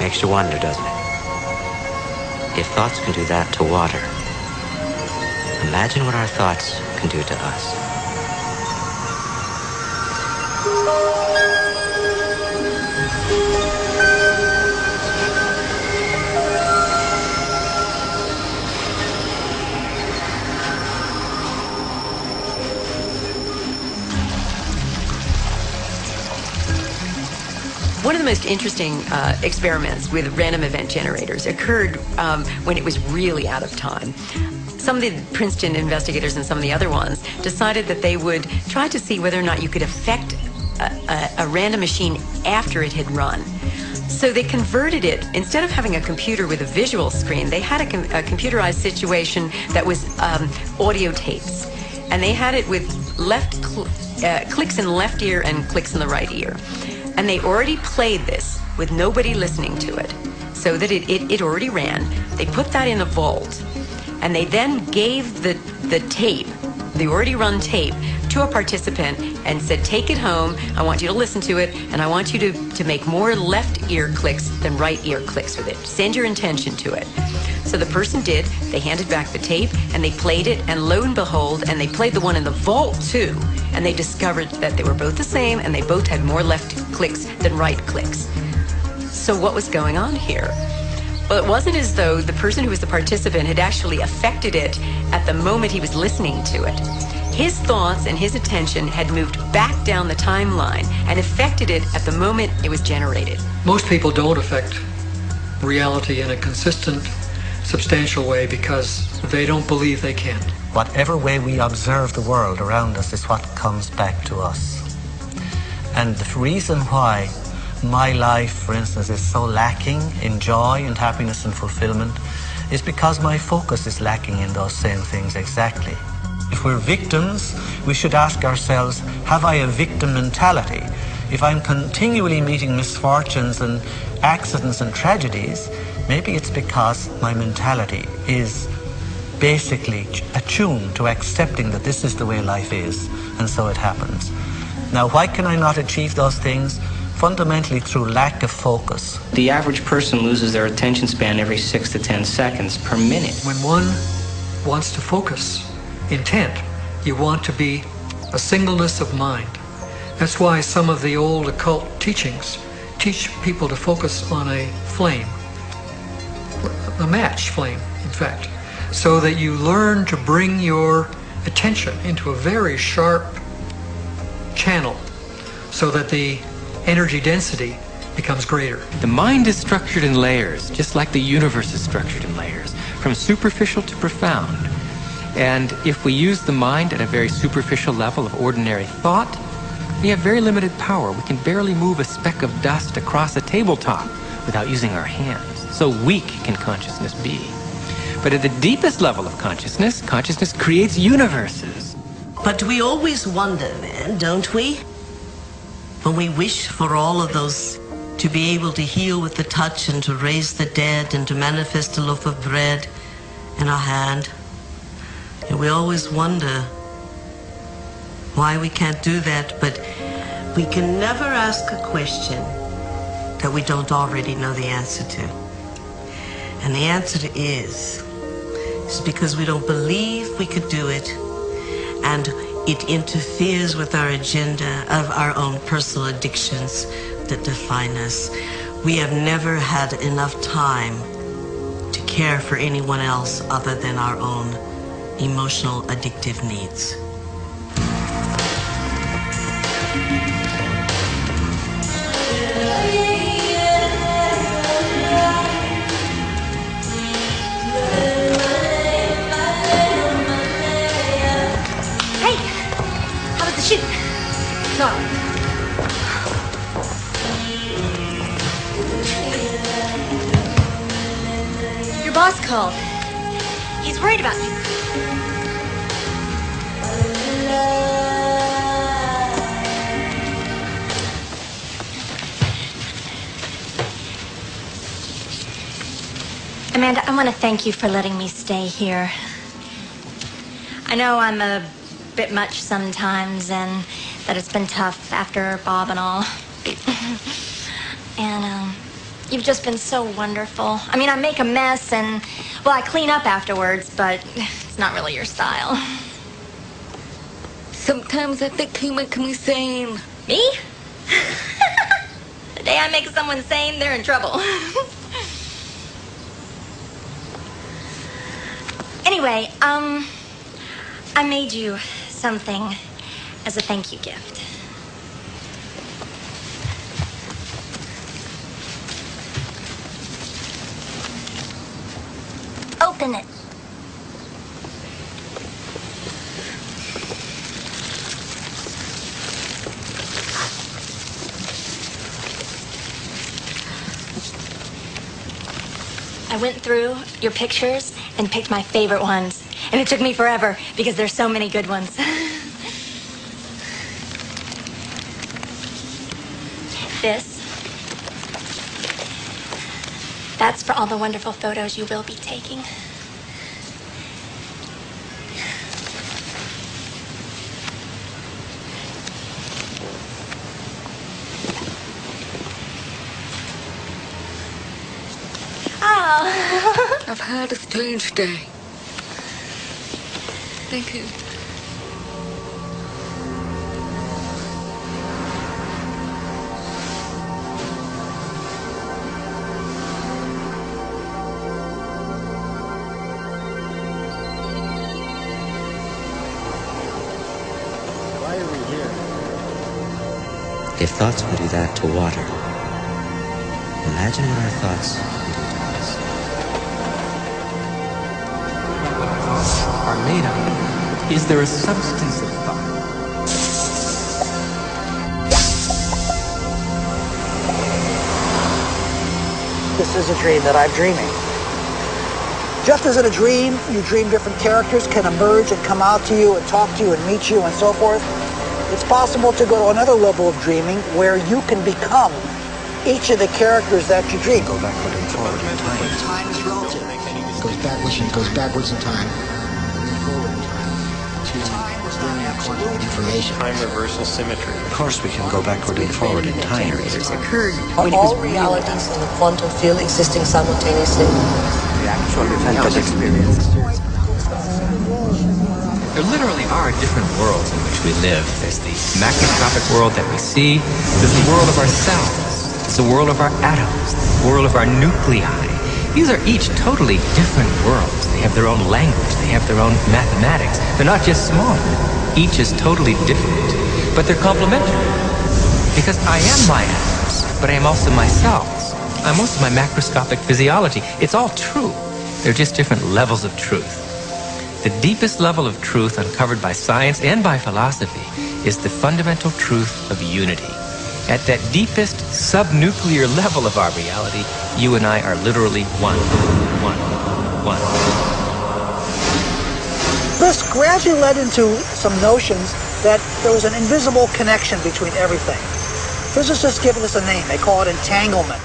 Makes you wonder, doesn't it? If thoughts can do that to water, imagine what our thoughts can do to us. One of the most interesting experiments with random event generators occurred when it was really out of time. Some of the Princeton investigators and some of the other ones decided that they would try to see whether or not you could affect a random machine after it had run. So they converted it, instead of having a computer with a visual screen, they had a computerized situation that was audio tapes. And they had it with clicks in the left ear and clicks in the right ear. And they already played this with nobody listening to it, so that it already ran. They put that in a vault, and they then gave the tape, the already run tape, to a participant and said, take it home, I want you to listen to it, and I want you to make more left ear clicks than right ear clicks with it. Send your intention to it. So the person did. They handed back the tape, and they played it, and lo and behold, and they played the one in the vault too, and they discovered that they were both the same, and they both had more left clicks than right clicks. So what was going on here? Well, it wasn't as though the person who was the participant had actually affected it at the moment he was listening to it. His thoughts and his attention had moved back down the timeline and affected it at the moment it was generated. Most people don't affect reality in a consistent, substantial way because they don't believe they can. Whatever way we observe the world around us is what comes back to us. And the reason why my life, for instance, is so lacking in joy and happiness and fulfillment is because my focus is lacking in those same things exactly. If we're victims, we should ask ourselves, have I a victim mentality? If I'm continually meeting misfortunes and accidents and tragedies, maybe it's because my mentality is basically attuned to accepting that this is the way life is, and so it happens. Now, why can I not achieve those things? Fundamentally through lack of focus. The average person loses their attention span every 6 to 10 seconds per minute. When one wants to focus intent, you want to be a singleness of mind. That's why some of the old occult teachings teach people to focus on a flame, a match flame, in fact, so that you learn to bring your attention into a very sharp channel so that the energy density becomes greater. The mind is structured in layers, just like the universe is structured in layers, from superficial to profound. And if we use the mind at a very superficial level of ordinary thought, we have very limited power. We can barely move a speck of dust across a tabletop without using our hands. So weak can consciousness be. But at the deepest level of consciousness, consciousness creates universes. But we always wonder then, don't we? When we wish for all of those, to be able to heal with the touch and to raise the dead and to manifest a loaf of bread in our hand. And we always wonder why we can't do that, but we can never ask a question that we don't already know the answer to. And the answer is because we don't believe we could do it, and it interferes with our agenda of our own personal addictions that define us. We have never had enough time to care for anyone else other than our own emotional addictive needs. Shoot! No. Your boss called. He's worried about you. Amanda, I want to thank you for letting me stay here. I know I'm a bit much sometimes, and that it's been tough after Bob and all. And You've just been so wonderful. I mean, I make a mess and, well, I clean up afterwards, but it's not really your style. Sometimes I think you make me sane. Me? The day I make someone sane, they're in trouble. Anyway, I made you something as a thank you gift. Open it. I went through your pictures and picked my favorite ones. And it took me forever because there's so many good ones. That's for all the wonderful photos you will be taking. Oh. I've had a strange day. Thank you. If thoughts can do that to water, imagine what our thoughts can do to us. What our thoughts are made of. Is there a substance of thought? This is a dream that I'm dreaming. Just as in a dream, you dream different characters can emerge and come out to you and talk to you and meet you and so forth. It's possible to go to another level of dreaming where you can become each of the characters that you dream. Go backward and forward in time. Time is relative. It goes backwards in time. Forward in time. Time was not absolute. Information. Time reversal symmetry. Of course we can go backward and forward in time. Occurred Are when it was all realities in the quantum field existing simultaneously? The actual event experience. There literally are different worlds in which we live. There's the macroscopic world that we see. There's the world of our cells. There's the world of our atoms. The world of our nuclei. These are each totally different worlds. They have their own language. They have their own mathematics. They're not just small. Each is totally different. But they're complementary. Because I am my atoms, but I am also my cells. I'm also my macroscopic physiology. It's all true. They're just different levels of truth. The deepest level of truth uncovered by science and by philosophy is the fundamental truth of unity. At that deepest subnuclear level of our reality, you and I are literally one. This gradually led into some notions that there was an invisible connection between everything. Physicists give this a name. They call it entanglement.